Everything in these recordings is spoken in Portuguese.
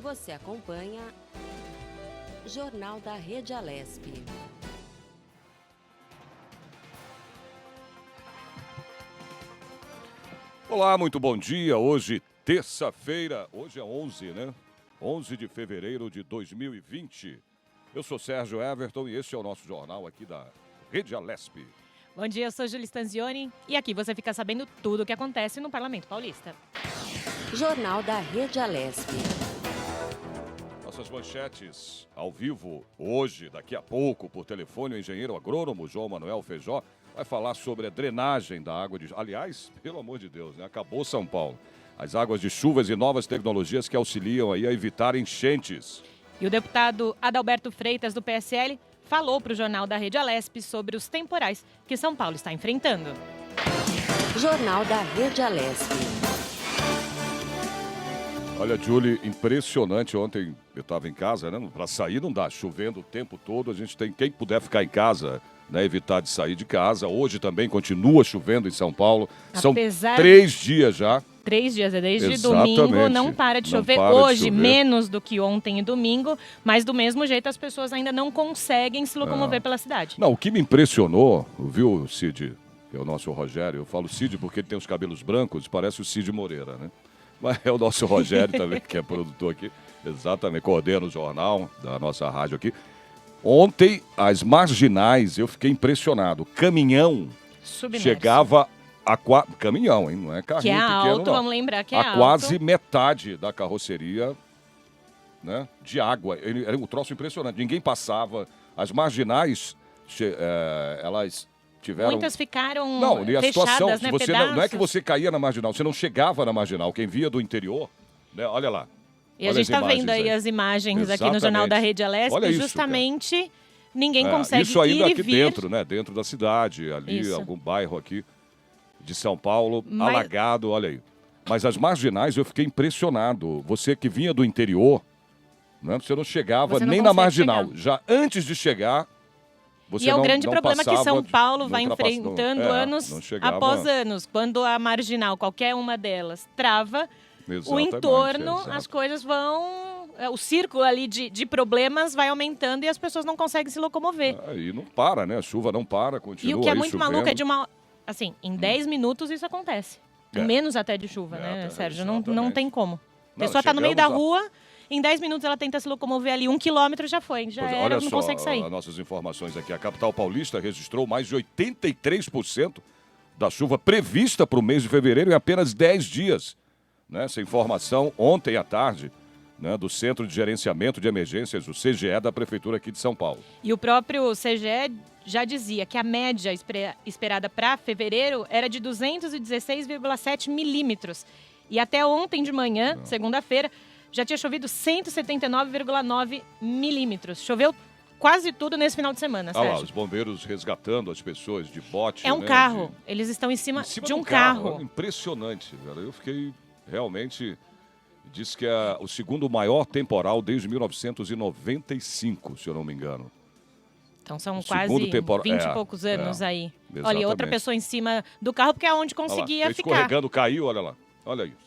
Você acompanha Jornal da Rede Alesp. Olá, muito bom dia. Hoje, terça-feira, hoje é 11, né? 11 de fevereiro de 2020. Eu sou Sérgio Everton e este é o nosso jornal aqui da Rede Alesp. Bom dia, eu sou Júlia Stanzioni e aqui você fica sabendo tudo o que acontece no Parlamento Paulista. Jornal da Rede Alesp. Nossas manchetes ao vivo hoje, daqui a pouco, por telefone, o engenheiro agrônomo João Manuel Feijó vai falar sobre a drenagem da água de... Aliás, pelo amor de Deus, né? Acabou São Paulo. As águas de chuvas e novas tecnologias que auxiliam aí a evitar enchentes. E o deputado Adalberto Freitas, do PSL, falou para o Jornal da Rede Alesp sobre os temporais que São Paulo está enfrentando. Jornal da Rede Alesp. Olha, Julie, impressionante. Ontem eu estava em casa, né? Para sair não dá, chovendo o tempo todo. A gente tem, quem puder ficar em casa, né? Evitar de sair de casa. Hoje também continua chovendo em São Paulo. São 3 dias já. 3 dias, é desde Exatamente. domingo, não para de chover. Hoje, menos do que ontem e domingo, mas do mesmo jeito as pessoas ainda não conseguem se locomover pela cidade. Não, o que me impressionou, viu, Cid, que é o nosso Rogério, eu falo Cid porque ele tem os cabelos brancos, parece o Cid Moreira, né? Mas é o nosso Rogério também, que é produtor aqui, exatamente, coordena o jornal da nossa rádio aqui. Ontem, as marginais, eu fiquei impressionado. Caminhão Submerso. chegava a caminhão, hein? Não é carrinho que é pequeno, alto, não. vamos lembrar que é alto. A quase metade da carroceria, né, de água. Era um troço impressionante. Ninguém passava. As marginais, elas tiveram... Muitas ficaram não, e a fechadas, situação, né, se você não é que você caía na marginal, você não chegava na marginal. Quem via do interior, né, olha lá. E a gente está vendo aí as imagens aqui no Jornal da Rede Alesp, olha isso, justamente cara. Ninguém consegue isso ainda ir aqui e vir. dentro, né? Dentro da cidade, ali, Isso. algum bairro aqui de São Paulo, alagado, olha aí. Mas as marginais eu fiquei impressionado. Você que vinha do interior, né? Você não chegava nem na marginal. Já antes de chegar, você e é o não, grande não problema que São Paulo vai enfrentando anos após anos. Quando a marginal, qualquer uma delas, trava, o entorno, as coisas vão... O círculo ali de problemas vai aumentando e as pessoas não conseguem se locomover. E não para, né? A chuva não para, continua. E o que é muito chovendo. maluco é de uma... Assim, em 10 minutos isso acontece. Menos até de chuva, né, Sérgio? Não tem como. A pessoa está no meio da rua, em 10 minutos ela tenta se locomover ali, 1 quilômetro já foi. Já era, olha não só, consegue sair. Nossas informações aqui. A capital paulista registrou mais de 83% da chuva prevista para o mês de fevereiro em apenas 10 dias. Né? Essa informação ontem à tarde, né, do Centro de Gerenciamento de Emergências, o CGE, da Prefeitura aqui de São Paulo. E o próprio CGE já dizia que a média esperada para fevereiro era de 216,7 milímetros. E até ontem de manhã, segunda-feira, já tinha chovido 179,9 milímetros. Choveu quase tudo nesse final de semana, Sérgio. Olha lá, os bombeiros resgatando as pessoas de bote. É um carro. Eles estão em cima de um carro. Impressionante, cara. Eu fiquei realmente... Diz que é o segundo maior temporal desde 1995, se eu não me engano. Então são quase 20 e poucos anos aí. Exatamente. Olha, outra pessoa em cima do carro, porque é onde conseguia ficar. Escorregando, caiu, olha lá. Olha isso.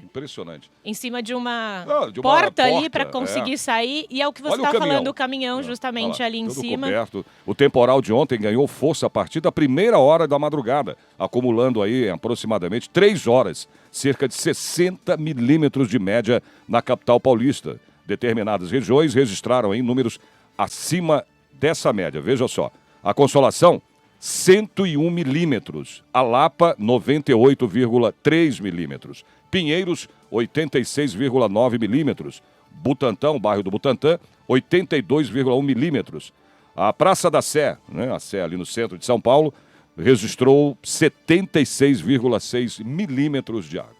Impressionante. Em cima de uma porta ali para conseguir sair. E é o que você estava falando, o caminhão justamente ali em cima. Coberto. O temporal de ontem ganhou força a partir da primeira hora da madrugada, acumulando aí aproximadamente 3 horas, cerca de 60 milímetros de média na capital paulista. Determinadas regiões registraram aí números acima dessa média. Veja só, a Consolação, 101 milímetros. A Lapa, 98,3 milímetros. Pinheiros, 86,9 milímetros. Butantã, bairro do Butantã, 82,1 milímetros. A Praça da Sé, né, a Sé ali no centro de São Paulo, registrou 76,6 milímetros de água.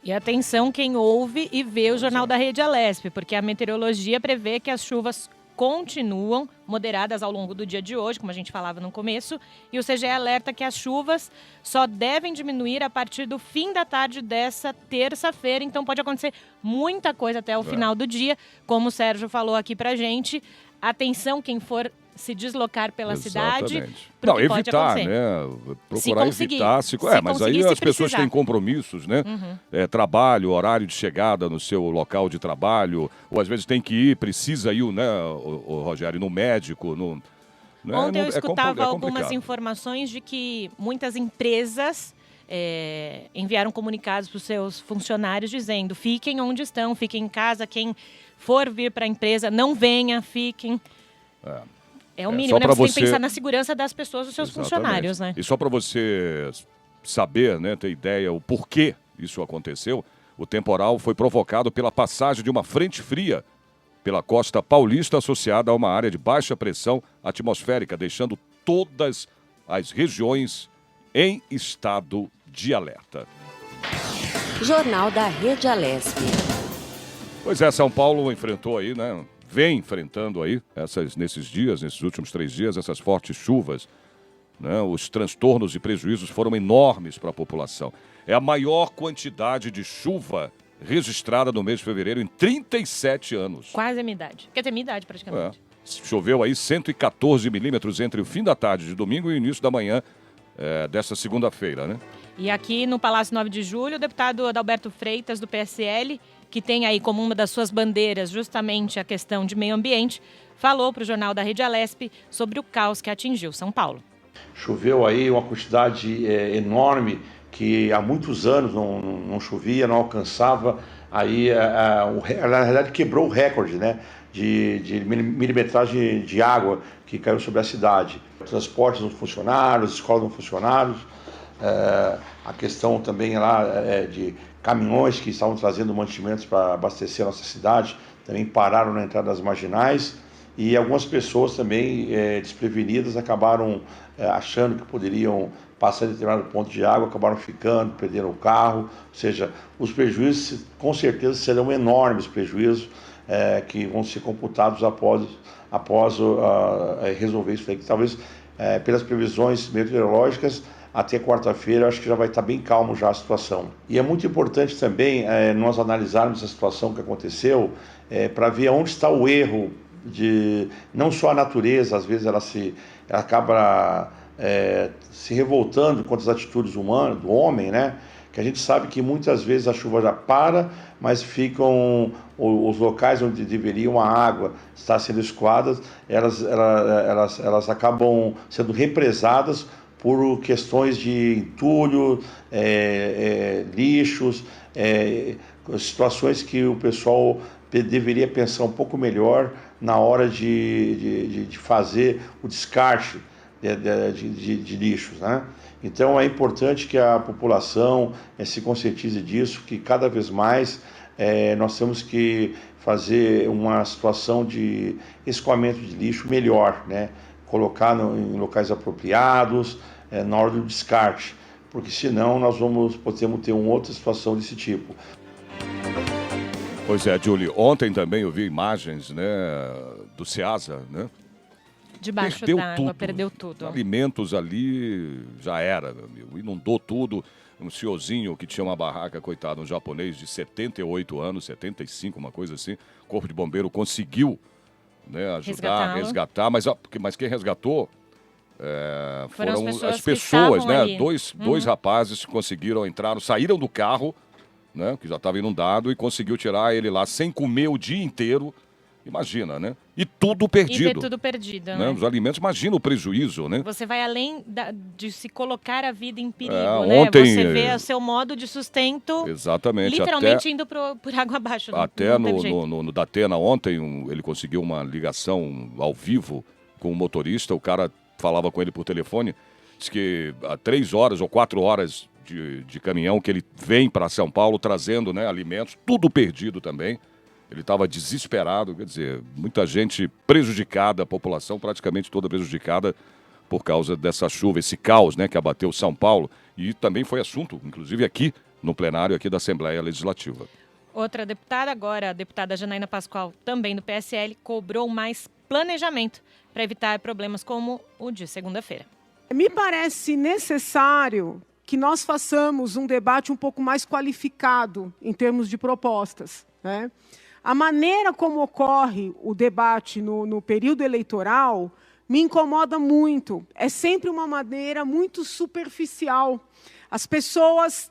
E atenção quem ouve e vê o Jornal da Rede Alesp, porque a meteorologia prevê que as chuvas continuam moderadas ao longo do dia de hoje, como a gente falava no começo, e o CGE alerta que as chuvas só devem diminuir a partir do fim da tarde dessa terça-feira, então pode acontecer muita coisa até o final do dia, como o Sérgio falou aqui pra gente. Atenção quem for se deslocar pela Exatamente. cidade. Não, Pode evitar, acontecer. né? Procurar conseguir. evitar. Se Mas aí conseguir, se as pessoas precisar. têm compromissos, né? Trabalho, horário de chegada no seu local de trabalho, ou às vezes tem que ir, precisa ir, né, o Rogério, no médico, Ontem eu escutava algumas complicado. informações de que muitas empresas enviaram comunicados para os seus funcionários dizendo: fiquem onde estão, fiquem em casa, quem for vir para a empresa, não venha, fiquem. É o mínimo, né? Você tem que pensar na segurança das pessoas, dos seus funcionários, né? E só para você saber, né, ter ideia o porquê isso aconteceu, o temporal foi provocado pela passagem de uma frente fria pela costa paulista associada a uma área de baixa pressão atmosférica, deixando todas as regiões em estado de alerta. Jornal da Rede Alesp. Pois é, São Paulo enfrentou aí, né? Vem enfrentando aí, nesses últimos 3 dias, essas fortes chuvas, né? Os transtornos e prejuízos foram enormes para a população. É a maior quantidade de chuva registrada no mês de fevereiro em 37 anos. Quase a minha idade. Quer dizer, minha idade praticamente. Choveu aí 114 milímetros entre o fim da tarde de domingo e o início da manhã dessa segunda-feira, né? E aqui no Palácio 9 de Julho, o deputado Adalberto Freitas, do PSL, que tem aí como uma das suas bandeiras justamente a questão de meio ambiente, falou para o Jornal da Rede Alesp sobre o caos que atingiu São Paulo. Choveu aí uma quantidade enorme que há muitos anos não chovia, não alcançava, aí na realidade quebrou o recorde, né, de milimetragem de água que caiu sobre a cidade. Transportes não funcionaram, escolas não funcionaram, a questão também lá de caminhões que estavam trazendo mantimentos para abastecer a nossa cidade também pararam na entrada das marginais, e algumas pessoas também desprevenidas acabaram achando que poderiam passar de determinado ponto de água, acabaram ficando, perderam o carro. Ou seja, os prejuízos com certeza serão enormes, prejuízos que vão ser computados após resolver isso aí, que talvez pelas previsões meteorológicas até quarta-feira acho que já vai estar bem calmo já a situação. E é muito importante também nós analisarmos a situação que aconteceu para ver onde está o erro de não só a natureza, às vezes ela acaba se revoltando contra as atitudes humanas, do homem, né? Que a gente sabe que muitas vezes a chuva já para, mas ficam os locais onde deveriam a água estar sendo escoadas, elas acabam sendo represadas por questões de entulho, lixos, situações que o pessoal deveria pensar um pouco melhor na hora de fazer o descarte de lixos, né? Então é importante que a população se conscientize disso, que cada vez mais nós temos que fazer uma situação de escoamento de lixo melhor, né? Colocar em locais apropriados, na hora do descarte, porque senão nós podemos ter uma outra situação desse tipo. Pois é, Julie, ontem também eu vi imagens, né, do Ceasa, né? Debaixo d'água, perdeu tudo. Alimentos ali já era, meu amigo. Inundou tudo. Um senhorzinho que tinha uma barraca, coitado, um japonês de 78 anos, 75, uma coisa assim. O Corpo de Bombeiro conseguiu, né, ajudar, resgatar, mas quem resgatou foram as pessoas, né? Ali. Dois rapazes conseguiram entrar, saíram do carro, né, que já estava inundado, e conseguiu tirar ele lá sem comer o dia inteiro. Imagina, né? E tudo perdido. E tudo perdido, né? Os alimentos, imagina o prejuízo, né? Você vai além de se colocar a vida em perigo, né? Ontem, Você vê o seu modo de sustento exatamente, literalmente indo por água abaixo. Até no Datena ontem, ele conseguiu uma ligação ao vivo com o motorista, o cara falava com ele por telefone, disse que há 3 horas ou 4 horas de caminhão que ele vem para São Paulo trazendo, né, alimentos, tudo perdido também. Ele estava desesperado, quer dizer, muita gente prejudicada, a população praticamente toda prejudicada por causa dessa chuva, esse caos, né, que abateu São Paulo. E também foi assunto, inclusive aqui no plenário aqui da Assembleia Legislativa. Outra deputada, agora a deputada Janaína Pascoal, também do PSL, cobrou mais planejamento para evitar problemas como o de segunda-feira. Me parece necessário que nós façamos um debate um pouco mais qualificado em termos de propostas, né? A maneira como ocorre o debate no período eleitoral me incomoda muito. É sempre uma maneira muito superficial. As pessoas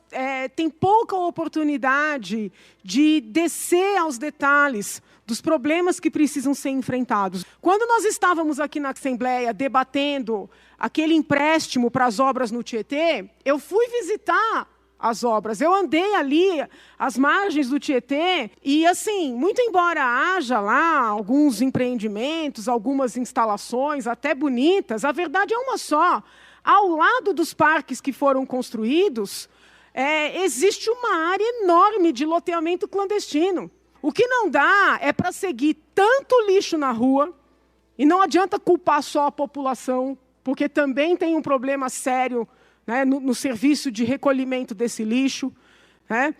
têm pouca oportunidade de descer aos detalhes dos problemas que precisam ser enfrentados. Quando nós estávamos aqui na Assembleia debatendo aquele empréstimo para as obras no Tietê, eu fui visitar as obras. Eu andei ali, às margens do Tietê, e assim, muito embora haja lá alguns empreendimentos, algumas instalações até bonitas, a verdade é uma só. Ao lado dos parques que foram construídos, existe uma área enorme de loteamento clandestino. O que não dá é para seguir tanto lixo na rua, e não adianta culpar só a população, porque também tem um problema sério, né, no serviço de recolhimento desse lixo. Né?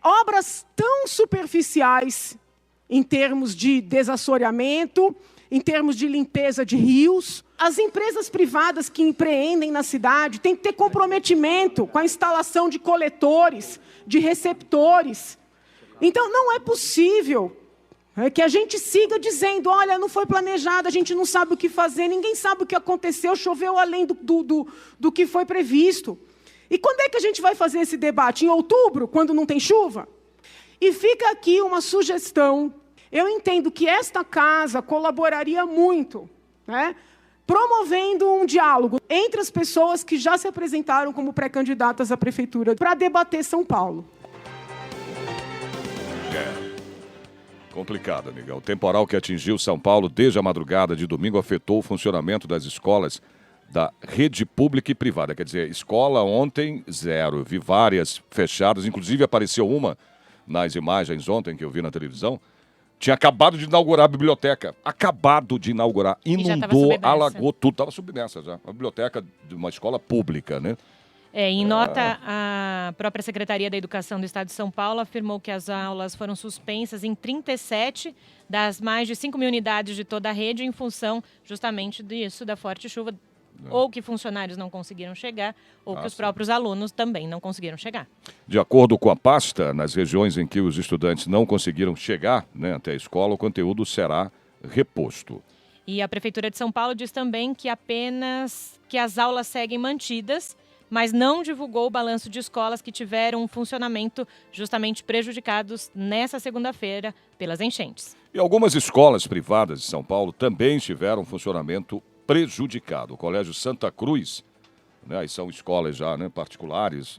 Obras tão superficiais em termos de desassoreamento, em termos de limpeza de rios. As empresas privadas que empreendem na cidade têm que ter comprometimento com a instalação de coletores, de receptores. Então, não é possível que a gente siga dizendo, olha, não foi planejado, a gente não sabe o que fazer, ninguém sabe o que aconteceu, choveu além do que foi previsto. E quando é que a gente vai fazer esse debate? Em outubro, quando não tem chuva? E fica aqui uma sugestão. Eu entendo que esta casa colaboraria muito, né, promovendo um diálogo entre as pessoas que já se apresentaram como pré-candidatas à prefeitura para debater São Paulo. Complicado, amiga. O temporal que atingiu São Paulo desde a madrugada de domingo afetou o funcionamento das escolas da rede pública e privada. Quer dizer, escola ontem, zero. Vi várias fechadas, inclusive apareceu uma nas imagens ontem que eu vi na televisão. Tinha acabado de inaugurar a biblioteca. Acabado de inaugurar. Inundou, alagou tudo. Estava submersa já. A biblioteca de uma escola pública, né? Em nota, a própria Secretaria da Educação do Estado de São Paulo afirmou que as aulas foram suspensas em 37 das mais de 5 mil unidades de toda a rede em função justamente disso, da forte chuva, ou que funcionários não conseguiram chegar, ou que os próprios alunos também não conseguiram chegar. De acordo com a pasta, nas regiões em que os estudantes não conseguiram chegar, né, até a escola, o conteúdo será reposto. E a Prefeitura de São Paulo diz também que as aulas seguem mantidas, mas não divulgou o balanço de escolas que tiveram um funcionamento justamente prejudicados nessa segunda-feira pelas enchentes. E algumas escolas privadas de São Paulo também tiveram funcionamento prejudicado. O Colégio Santa Cruz, né, aí são escolas já, né, particulares,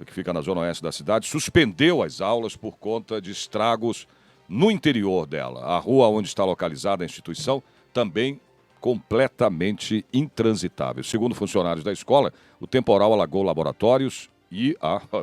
que fica na zona oeste da cidade, suspendeu as aulas por conta de estragos no interior dela. A rua onde está localizada a instituição também completamente intransitável. Segundo funcionários da escola, o temporal alagou laboratórios e,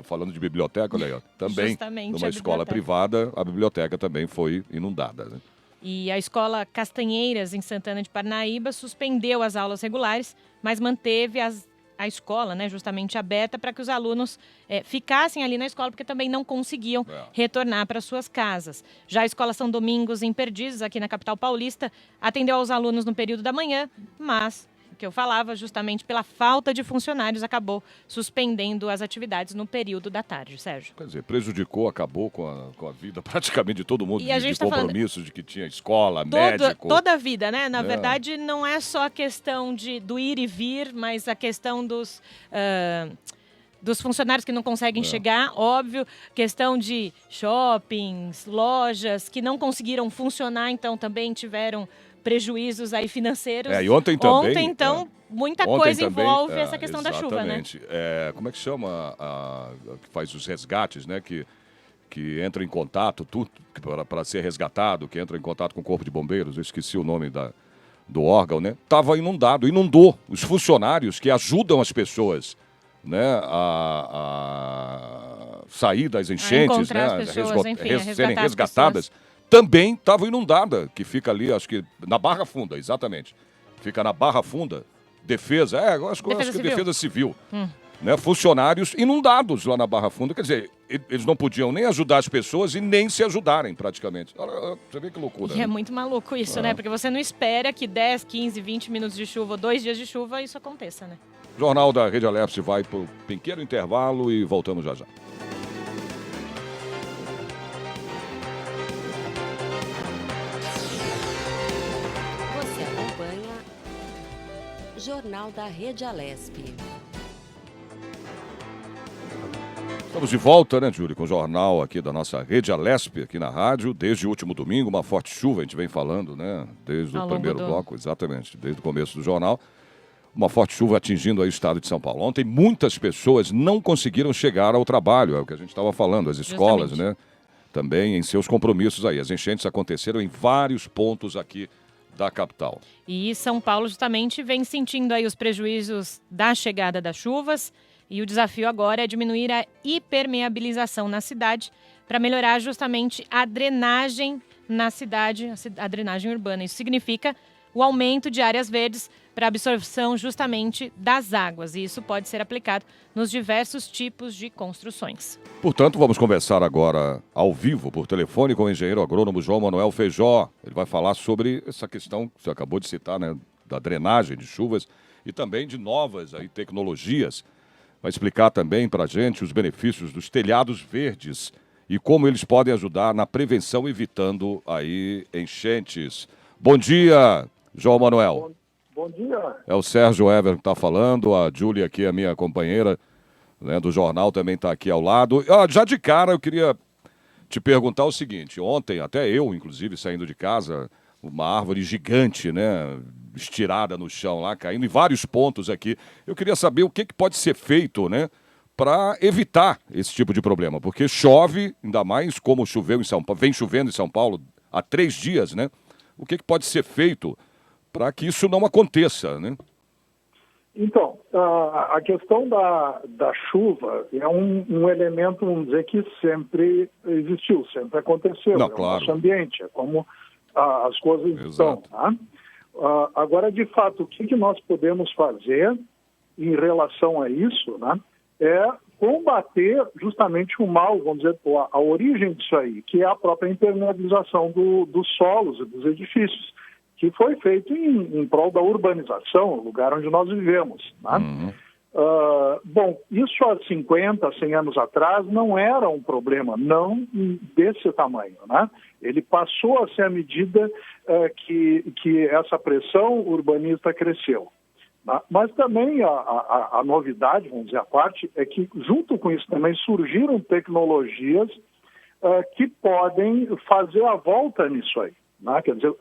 falando de biblioteca, olha aí, também justamente numa escola privada, a biblioteca também foi inundada. Né? E a escola Castanheiras, em Santana de Parnaíba, suspendeu as aulas regulares, mas manteve a escola, né, justamente aberta para que os alunos ficassem ali na escola, porque também não conseguiam retornar para suas casas. Já a escola São Domingos, em Perdizes, aqui na capital paulista, atendeu aos alunos no período da manhã, mas, o que eu falava, justamente pela falta de funcionários, acabou suspendendo as atividades no período da tarde, Sérgio. Quer dizer, prejudicou, acabou com a vida praticamente de todo mundo, e a gente de compromissos, falando... de que tinha escola, médico. Toda a vida, né? Na verdade, não é só a questão do ir e vir, mas a questão dos funcionários que não conseguem chegar, óbvio, questão de shoppings, lojas que não conseguiram funcionar, então também tiveram prejuízos aí financeiros. E ontem também. Ontem, então, muita ontem coisa também, envolve essa questão da chuva, né? Exatamente. Como é que chama que faz os resgates, né? Que entra em contato, para ser resgatado, que entra em contato com o Corpo de Bombeiros, eu esqueci o nome do órgão, né? Estava inundou. Os funcionários que ajudam as pessoas, né, a sair das enchentes, né, serem resgatadas, também estavam inundadas, que fica ali, acho que na Barra Funda, exatamente. Fica na Barra Funda, defesa civil. Né, funcionários inundados lá na Barra Funda, quer dizer, eles não podiam nem ajudar as pessoas e nem se ajudarem praticamente. Você vê que loucura. E é muito maluco isso, né? Porque você não espera que 10, 15, 20 minutos de chuva, 2 dias de chuva, isso aconteça, né? Jornal da Rede Alerce vai para o pequeno intervalo e voltamos já já. Você acompanha Jornal da Rede Alesp. Estamos de volta, né, Júlio, com o jornal aqui da nossa Rede Alesp, aqui na rádio. Desde o último domingo, uma forte chuva, a gente vem falando, né, desde o primeiro bloco, exatamente, desde o começo do jornal. Uma forte chuva atingindo aí o estado de São Paulo. Ontem, muitas pessoas não conseguiram chegar ao trabalho, é o que a gente estava falando, as escolas, né, também em seus compromissos aí. As enchentes aconteceram em vários pontos aqui da capital. E São Paulo justamente vem sentindo aí os prejuízos da chegada das chuvas. E o desafio agora é diminuir a hipermeabilização na cidade para melhorar justamente a drenagem na cidade, a drenagem urbana. Isso significa o aumento de áreas verdes para absorção justamente das águas. E isso pode ser aplicado nos diversos tipos de construções. Portanto, vamos conversar agora ao vivo, por telefone, com o engenheiro agrônomo João Manuel Feijó. Ele vai falar sobre essa questão que você acabou de citar, né, da drenagem de chuvas e também de novas aí, tecnologias. Vai explicar também para a gente os benefícios dos telhados verdes e como eles podem ajudar na prevenção, evitando aí enchentes. Bom dia, João Manuel. Bom dia. É o Sérgio Ever que está falando, a Júlia aqui, a minha companheira, né, do jornal, também está aqui ao lado. Já de cara eu queria te perguntar o seguinte, ontem até eu, inclusive, saindo de casa, uma árvore gigante, né, estirada no chão lá, caindo em vários pontos aqui. Eu queria saber o que pode ser feito, né, para evitar esse tipo de problema, porque chove, ainda mais como choveu em São Paulo, vem chovendo em São Paulo há 3 dias, né? O que pode ser feito para que isso não aconteça, né? Então, a questão da chuva é um elemento, vamos dizer, que sempre existiu, sempre aconteceu. Não, é claro. O nosso ambiente, é como as coisas estão. Tá? Agora, de fato, o que nós podemos fazer em relação a isso, né, é combater justamente o mal, vamos dizer, a origem disso aí, que é a própria impermeabilização dos solos e dos edifícios, que foi feito em prol da urbanização, o lugar onde nós vivemos. Né? Bom, isso há 50, 100 anos atrás não era um problema, não desse tamanho. Né? Ele passou a ser à medida que essa pressão urbanista cresceu. Né? Mas também a novidade, vamos dizer, a parte, é que junto com isso também surgiram tecnologias que podem fazer a volta nisso aí. Né? Quer dizer,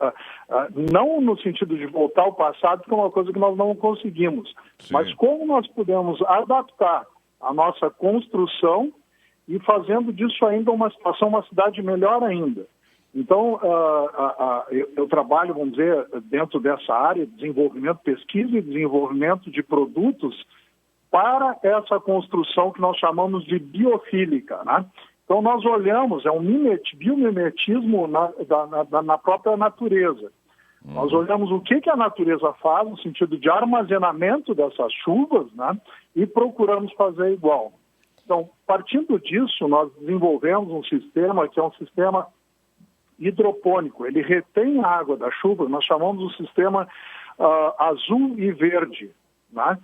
não no sentido de voltar ao passado, que é uma coisa que nós não conseguimos, Sim. mas como nós podemos adaptar a nossa construção e fazendo disso ainda uma situação, uma cidade melhor ainda. Então, eu trabalho, vamos dizer, dentro dessa área de desenvolvimento, pesquisa e desenvolvimento de produtos para essa construção que nós chamamos de biofílica, né? Então, nós olhamos, é um biomimetismo na própria natureza. Nós olhamos o que a natureza faz no sentido de armazenamento dessas chuvas, né, e procuramos fazer igual. Então, partindo disso, nós desenvolvemos um sistema que é um sistema hidropônico. Ele retém a água da chuva, nós chamamos o sistema azul e verde, né?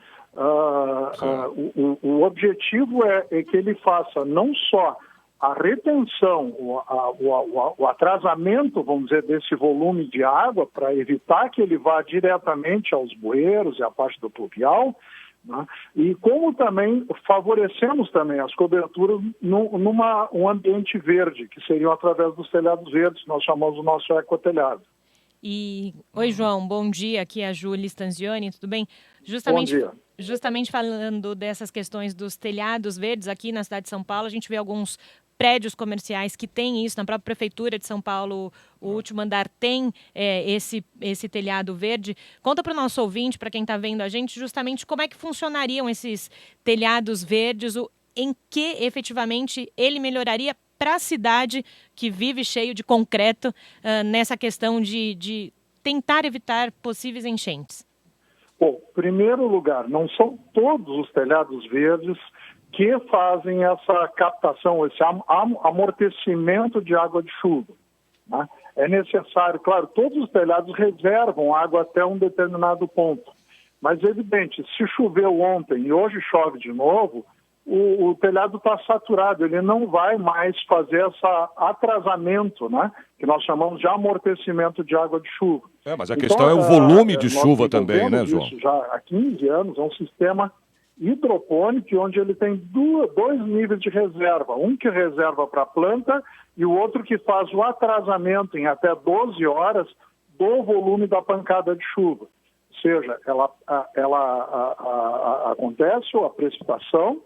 O objetivo é que ele faça não só a retenção, o atrasamento, vamos dizer, desse volume de água para evitar que ele vá diretamente aos bueiros e à parte do pluvial, né? E como também favorecemos também as coberturas um ambiente verde, que seriam através dos telhados verdes, nós chamamos o nosso ecotelhado. Oi, João, bom dia, aqui é a Júlia Stanzioni, tudo bem? Bom dia. Justamente falando dessas questões dos telhados verdes aqui na cidade de São Paulo, a gente vê alguns prédios comerciais que têm isso, na própria Prefeitura de São Paulo, o último andar tem esse telhado verde. Conta para o nosso ouvinte, para quem está vendo a gente, justamente como é que funcionariam esses telhados verdes, em que efetivamente ele melhoraria para a cidade que vive cheio de concreto nessa questão de tentar evitar possíveis enchentes. Bom, em primeiro lugar, não são todos os telhados verdes que fazem essa captação, esse amortecimento de água de chuva. Né? É necessário, claro, todos os telhados reservam água até um determinado ponto. Mas, evidente, se choveu ontem e hoje chove de novo, o telhado está saturado, ele não vai mais fazer esse atrasamento, né? Que nós chamamos de amortecimento de água de chuva. Mas a questão é o volume de nós chuva também, né, João? Isso já há 15 anos, é um sistema hidropônico onde ele tem dois níveis de reserva, um que reserva para a planta e o outro que faz o atrasamento em até 12 horas do volume da pancada de chuva. Ou seja, acontece a precipitação,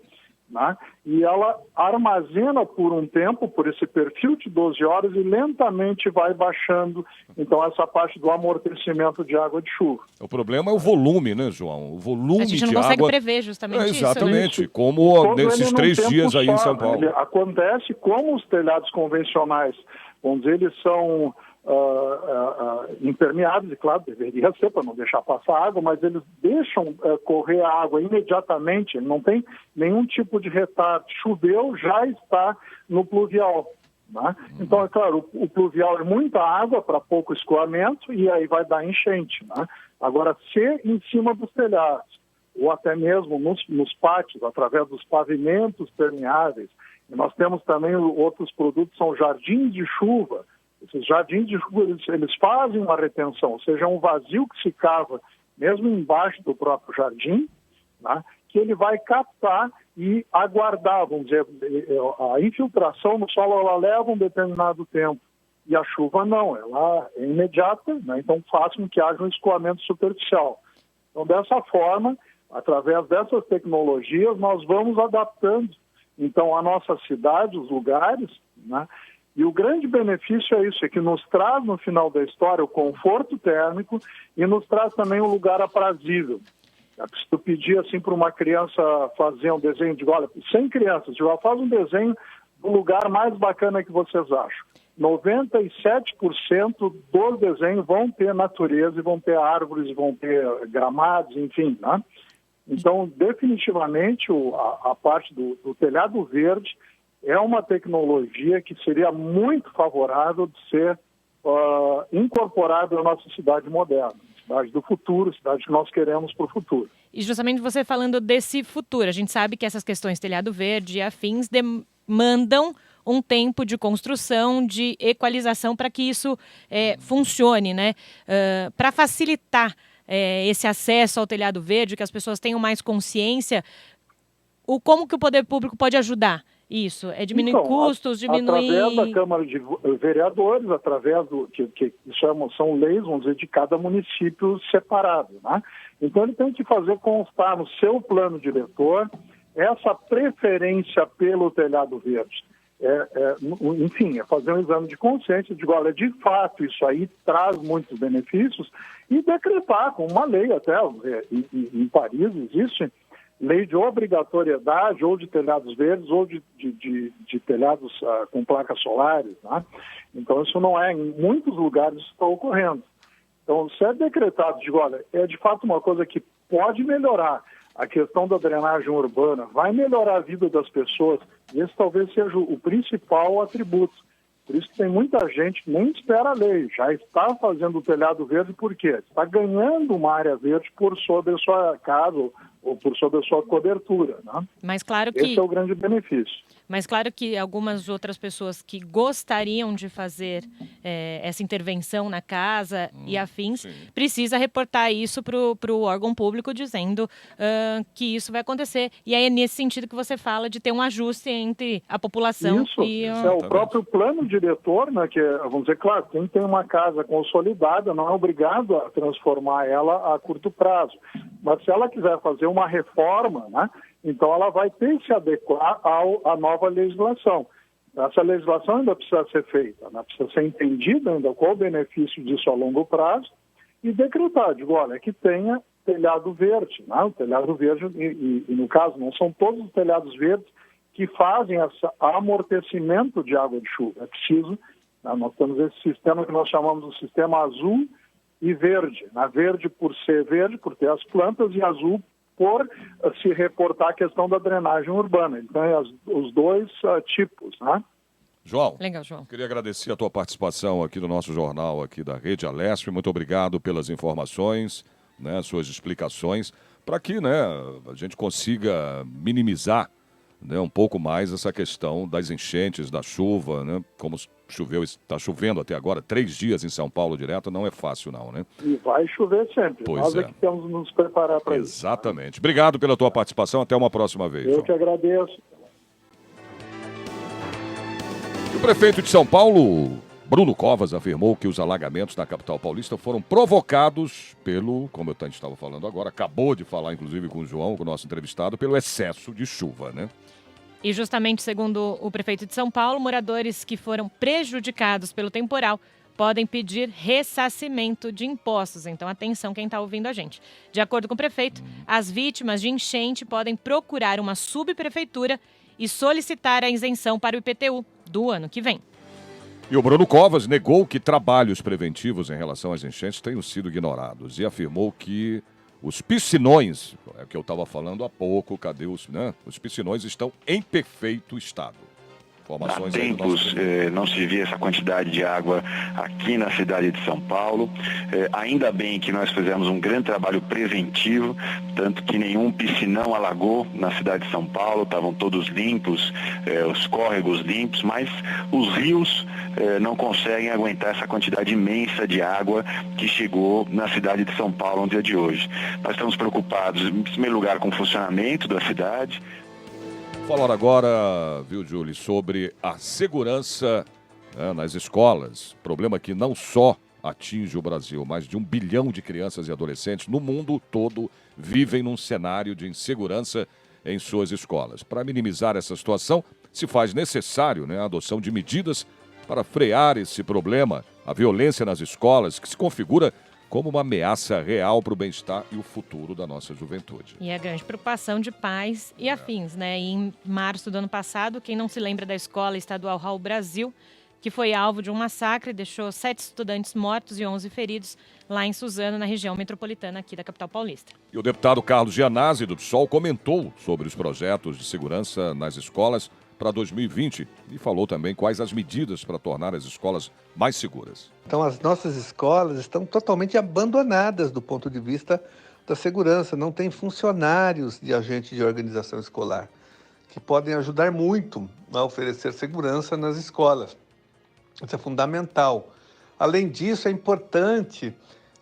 né? E ela armazena por um tempo, por esse perfil de 12 horas, e lentamente vai baixando, então, essa parte do amortecimento de água de chuva. O problema é o volume, né, João? O volume de água... A gente não consegue prever justamente isso, né? Exatamente, como nesses 3 dias aí em São Paulo. Ele acontece como os telhados convencionais, vamos dizer, eles são... impermeáveis, e claro, deveria ser para não deixar passar água, mas eles deixam correr a água imediatamente, não tem nenhum tipo de retardo. Choveu, já está no pluvial, né? Então, é claro, o pluvial é muita água para pouco escoamento e aí vai dar enchente, né? Agora, se em cima dos telhados, ou até mesmo nos pátios, através dos pavimentos permeáveis, e nós temos também outros produtos, são jardins de chuva. Esses jardins de chuva, eles fazem uma retenção, ou seja, um vazio que se cava mesmo embaixo do próprio jardim, né, que ele vai captar e aguardar, vamos dizer, a infiltração no solo, ela leva um determinado tempo, e a chuva não, ela é imediata, né, então faz com que haja um escoamento superficial. Então, dessa forma, através dessas tecnologias, nós vamos adaptando, então, a nossa cidade, os lugares, né. E o grande benefício é isso, é que nos traz no final da história o conforto térmico e nos traz também um lugar aprazível. Se tu pedir assim para uma criança fazer um desenho, digo, olha, 100 crianças, digo, faz um desenho do lugar mais bacana que vocês acham. 97% dos desenhos vão ter natureza, e vão ter árvores, vão ter gramados, enfim, né? Então, definitivamente, a parte do telhado verde é uma tecnologia que seria muito favorável de ser incorporada na nossa cidade moderna, cidade do futuro, cidade que nós queremos para o futuro. E justamente você falando desse futuro, a gente sabe que essas questões telhado verde e afins demandam um tempo de construção, de equalização para que isso funcione, né? Para facilitar esse acesso ao telhado verde, que as pessoas tenham mais consciência, como que o poder público pode ajudar? Isso, diminuir custos, diminuir... Através da Câmara de Vereadores, através do... são leis, vamos dizer, de cada município separado, né? Então, ele tem que fazer constar no seu plano diretor essa preferência pelo telhado verde. Enfim, é fazer um exame de consciência, de olha, de fato, isso aí traz muitos benefícios, e decretar com uma lei até, em Paris existe lei de obrigatoriedade ou de telhados verdes ou de telhados com placas solares, né? Então, isso não é, em muitos lugares isso está ocorrendo. Então, se é decretado, digo, olha, é de fato uma coisa que pode melhorar a questão da drenagem urbana, vai melhorar a vida das pessoas, e esse talvez seja o principal atributo. Por isso que tem muita gente que nem espera a lei, já está fazendo o telhado verde, por quê? Está ganhando uma área verde por sobre a sua casa ou por sobre a sua cobertura, né? Mas claro que... Esse é o grande benefício. Mas claro que algumas outras pessoas que gostariam de fazer essa intervenção na casa e afins, precisa reportar isso para o órgão público dizendo que isso vai acontecer. E aí é nesse sentido que você fala de ter um ajuste entre a população e... Isso é o próprio plano diretor, né, que vamos dizer, claro, quem tem uma casa consolidada não é obrigado a transformar ela a curto prazo. Mas se ela quiser fazer uma reforma, né, então ela vai ter que se adequar à nova legislação. Essa legislação ainda precisa ser feita, né? Precisa ser entendida ainda qual o benefício disso a longo prazo e decretar, digo, olha, que tenha telhado verde, né? O telhado verde, e no caso, não são todos os telhados verdes que fazem esse amortecimento de água de chuva. É preciso, né? Nós temos esse sistema que nós chamamos de sistema azul e verde, né? Verde por ser verde, por ter as plantas, e azul por se reportar a questão da drenagem urbana. Então, os dois tipos, né? João, legal, João. Queria agradecer a tua participação aqui no nosso jornal aqui da Rede Alesp. Muito obrigado pelas informações, né, suas explicações, para que, né, a gente consiga minimizar né, um pouco mais essa questão das enchentes, da chuva, né? Como choveu, está chovendo até agora, 3 dias em São Paulo direto, não é fácil não, né? E vai chover sempre. Pois Nós é que temos que nos preparar para isso. Exatamente. Obrigado pela tua participação, até uma próxima vez. Eu João. que agradeço. O prefeito de São Paulo, Bruno Covas, afirmou que os alagamentos na capital paulista foram provocados pelo, como eu estava falando agora, acabou de falar inclusive com o João, com o nosso entrevistado, pelo excesso de chuva, né? E justamente segundo o prefeito de São Paulo, moradores que foram prejudicados pelo temporal podem pedir ressarcimento de impostos. Então, atenção quem está ouvindo a gente. De acordo com o prefeito, as vítimas de enchente podem procurar uma subprefeitura e solicitar a isenção para o IPTU do ano que vem. E o Bruno Covas negou que trabalhos preventivos em relação às enchentes tenham sido ignorados e afirmou que os piscinões, é o que eu estava falando há pouco, cadê os, né? Os piscinões estão em perfeito estado. Há tempos não se via essa quantidade de água aqui na cidade de São Paulo. Ainda bem que nós fizemos um grande trabalho preventivo, tanto que nenhum piscinão alagou na cidade de São Paulo, estavam todos limpos, os córregos limpos, mas os rios não conseguem aguentar essa quantidade imensa de água que chegou na cidade de São Paulo no dia de hoje. Nós estamos preocupados, em primeiro lugar, com o funcionamento da cidade. Falar agora, viu, Julie, sobre a segurança, né, nas escolas. Problema que não só atinge o Brasil, mas de 1 bilhão de crianças e adolescentes no mundo todo vivem num cenário de insegurança em suas escolas. Para minimizar essa situação, se faz necessário, né, a adoção de medidas para frear esse problema, a violência nas escolas, que se configura como uma ameaça real para o bem-estar e o futuro da nossa juventude. E a grande preocupação de pais e afins, né? E em março do ano passado, quem não se lembra da escola estadual Raul Brasil, que foi alvo de um massacre, deixou 7 estudantes mortos e 11 feridos lá em Suzano, na região metropolitana aqui da capital paulista. E o deputado Carlos Gianazzi, do PSOL, comentou sobre os projetos de segurança nas escolas para 2020 e falou também quais as medidas para tornar as escolas mais seguras. Então, as nossas escolas estão totalmente abandonadas do ponto de vista da segurança. Não tem funcionários de agente de organização escolar que podem ajudar muito a oferecer segurança nas escolas. Isso é fundamental. Além disso, é importante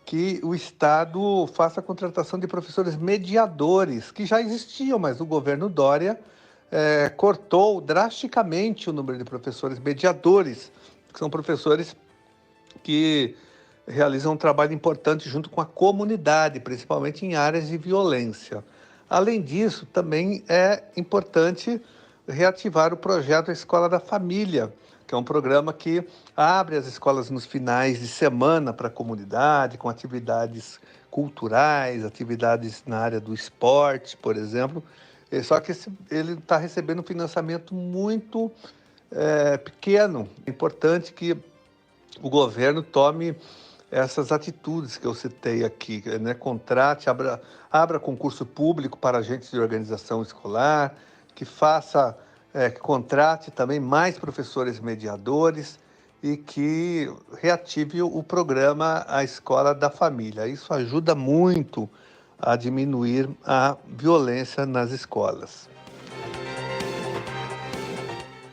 que o Estado faça a contratação de professores mediadores, que já existiam, mas o governo Dória cortou drasticamente o número de professores mediadores, que são professores que realizam um trabalho importante junto com a comunidade, principalmente em áreas de violência. Além disso, também é importante reativar o projeto Escola da Família, que é um programa que abre as escolas nos finais de semana para a comunidade, com atividades culturais, atividades na área do esporte, por exemplo. Só que ele está recebendo um financiamento muito pequeno. É importante que o governo tome essas atitudes que eu citei aqui, né? Contrate, abra concurso público para agentes de organização escolar, que contrate também mais professores mediadores e que reative o programa A Escola da Família. Isso ajuda muito a diminuir a violência nas escolas.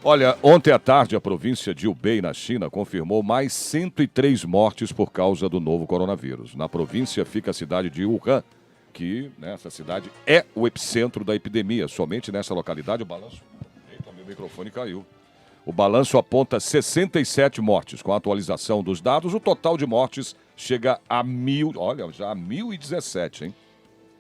Olha, ontem à tarde a província de Hubei, na China, confirmou mais 103 mortes por causa do novo coronavírus. Na província fica a cidade de Wuhan, que nessa cidade é o epicentro da epidemia. Somente nessa localidade o balanço... Eita, meu microfone caiu. O balanço aponta 67 mortes. Com a atualização dos dados, o total de mortes chega a 1.017, hein?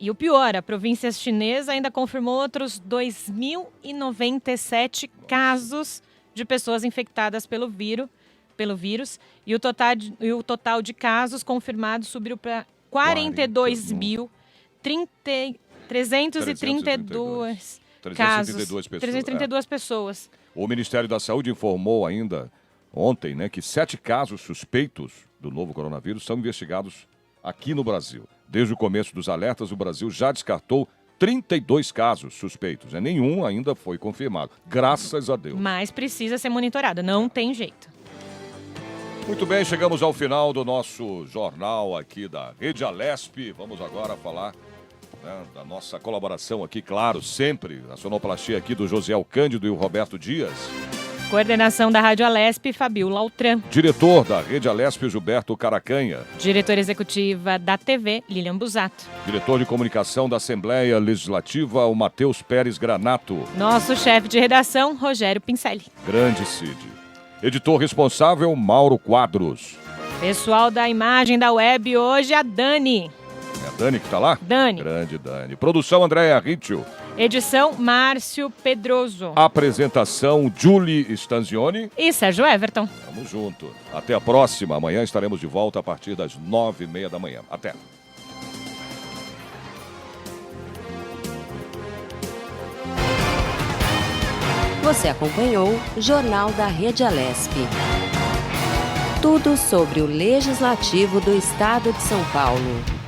E o pior, a província chinesa ainda confirmou outros 2.097 casos de pessoas infectadas pelo vírus e o total de casos confirmados subiu para 42.332 casos. 332 pessoas. O Ministério da Saúde informou ainda ontem, né, que 7 casos suspeitos do novo coronavírus são investigados aqui no Brasil. Desde o começo dos alertas, o Brasil já descartou 32 casos suspeitos. Nenhum ainda foi confirmado. Graças a Deus. Mas precisa ser monitorado, não tem jeito. Muito bem, chegamos ao final do nosso jornal aqui da Rede Alesp. Vamos agora falar né, da nossa colaboração aqui, claro, sempre. A sonoplastia aqui do Josiel Cândido e o Roberto Dias. Coordenação da Rádio Alesp, Fabiola Altran. Diretor da Rede Alesp, Gilberto Caracanha. Diretora executiva da TV, Lilian Busato. Diretor de comunicação da Assembleia Legislativa, o Matheus Pérez Granato. Nosso chefe de redação, Rogério Pincelli. Grande Cid. Editor responsável, Mauro Quadros. Pessoal da imagem da web hoje, a Dani. É a Dani que está lá? Dani. Grande Dani. Produção, Andréa Ritchio. Edição, Márcio Pedroso. Apresentação, Julie Stanzioni. E Sérgio Everton. Tamo junto. Até a próxima. Amanhã estaremos de volta a partir das 9h30 da manhã. Até. Você acompanhou o Jornal da Rede Alesp. Tudo sobre o Legislativo do Estado de São Paulo.